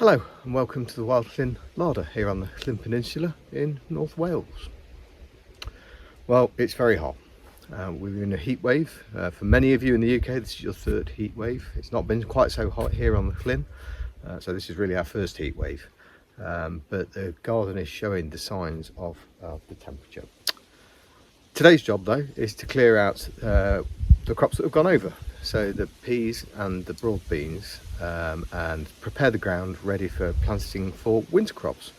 Hello and welcome to the wild Llyn Larder here on the Llyn Peninsula in North Wales. Well, it's very hot. We're in a heat wave. For many of you in the UK, this is your third heat wave. It's not been quite so hot here on the Llyn, so this is really our first heat wave. But the garden is showing the signs of the temperature. Today's job though is to clear out the crops that have gone over, so the peas and the broad beans, and prepare the ground ready for planting for winter crops,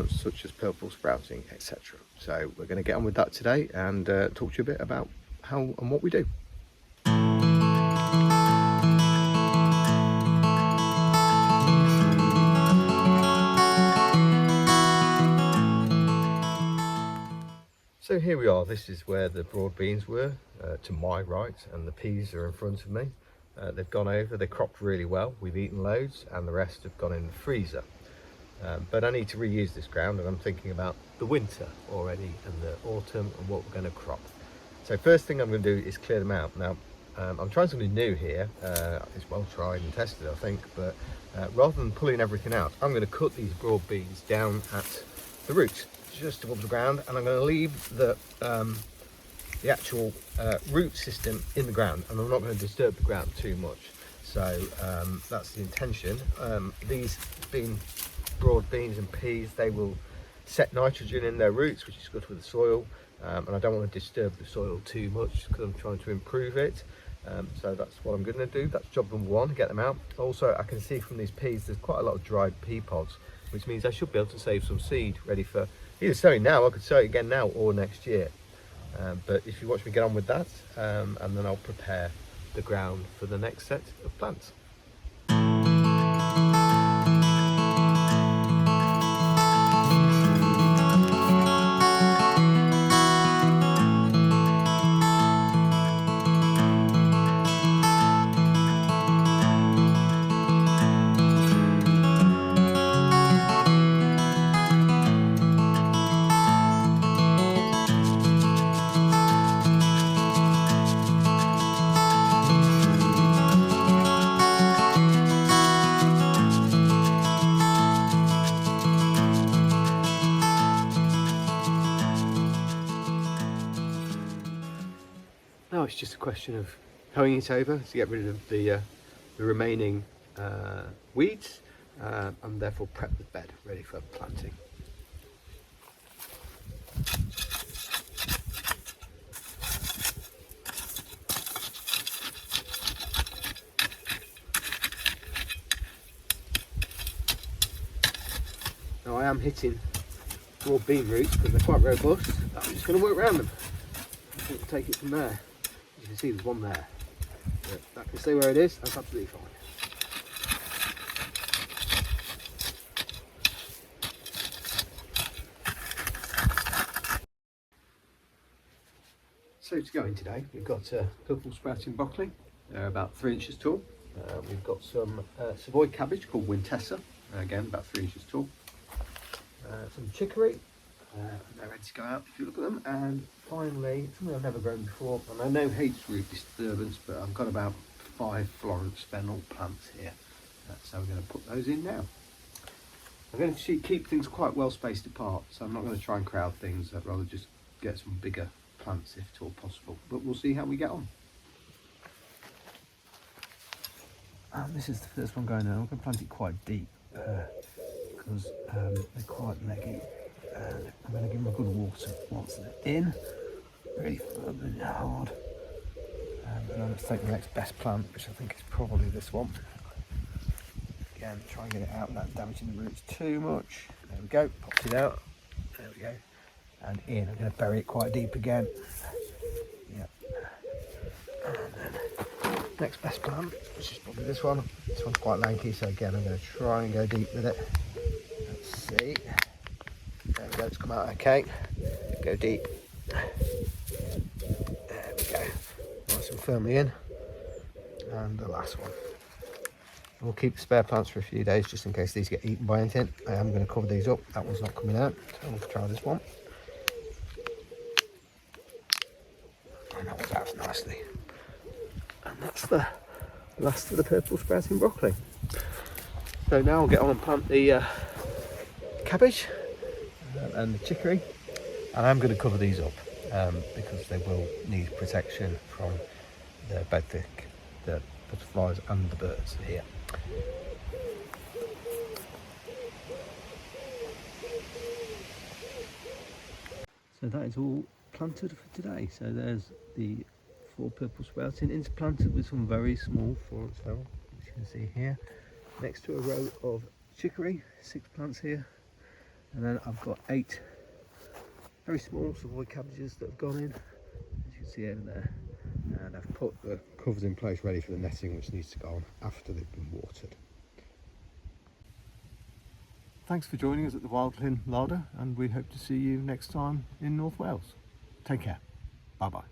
such as purple sprouting, etc. So we're going to get on with that today and talk to you a bit about how and what we do. So here we are. This is where the broad beans were to my right, and the peas are in front of me. They've gone over, they cropped really well. We've eaten loads and the rest have gone in the freezer. But I need to reuse this ground, and I'm thinking about the winter already and the autumn and what we're going to crop. So first thing I'm going to do is clear them out. Now I'm trying something new here. It's well tried and tested, I think, but rather than pulling everything out, I'm going to cut these broad beans down at the roots, just above the ground, and I'm going to leave the actual root system in the ground, and I'm not going to disturb the ground too much. So that's the intention. These being broad beans and peas, they will set nitrogen in their roots, which is good for the soil, and I don't want to disturb the soil too much because I'm trying to improve it. So that's what I'm going to do. That's job number one, get them out. Also, I can see from these peas there's quite a lot of dried pea pods, which means I should be able to save some seed ready for either sowing now. I could sow it again now or next year. But if you watch me get on with that, and then I'll prepare the ground for the next set of plants. Now it's just a question of hoeing it over to get rid of the remaining weeds, and therefore prep the bed ready for planting. Now I am hitting broad bean roots because they're quite robust. I'm just going to work around them. We'll take it from there. You can see there's one there. But I can stay where it is, that's absolutely fine. So to go in today, we've got purple sprouting broccoli. They're about 3 inches tall. We've got some Savoy cabbage called Winter, again about 3 inches tall. Some chicory. They're ready to go out if you look at them. And finally, something I've never grown before, and I know hates root disturbance, but I've got about 5 Florence fennel plants here. So we're going to put those in now. I'm going to keep things quite well spaced apart, so I'm not going to try and crowd things. I'd rather just get some bigger plants if at all possible, but we'll see how we get on. And this is the first one going in. I'm going to plant it quite deep because they're quite leggy. I'm going to give them a good water once they're in, really firm and hard. And I'm going to take the next best plant, which I think is probably this one. Again, try and get it out without damaging the roots too much. There we go, popped it out. There we go. And in, I'm going to bury it quite deep again. Yep. And then next best plant, which is probably this one. This one's quite lanky, so again, I'm going to try and go deep with it. Let's see. There we go, it's come out okay. Go deep. There we go. Nice and firmly in. And the last one. We'll keep the spare plants for a few days just in case these get eaten by anything. I am going to cover these up. That one's not coming out, so we'll try this one. And that one's out nicely. And that's the last of the purple sprouting broccoli. So now I'll get on and plant the cabbage and the chicory, and I'm going to cover these up because they will need protection from the bedtick, the butterflies and the birds here. So that is all planted for today. So there's the 4 purple sprouting, interplanted with some very small Florence ferrule, which you can see here, next to a row of chicory, 6 plants here, and then I've got 8 very small Savoy cabbages that have gone in, as you can see over there, and I've put the covers in place ready for the netting, which needs to go on after they've been watered. Thanks for joining us at the Wild Llyn Larder, and we hope to see you next time in North Wales. Take care. Bye bye.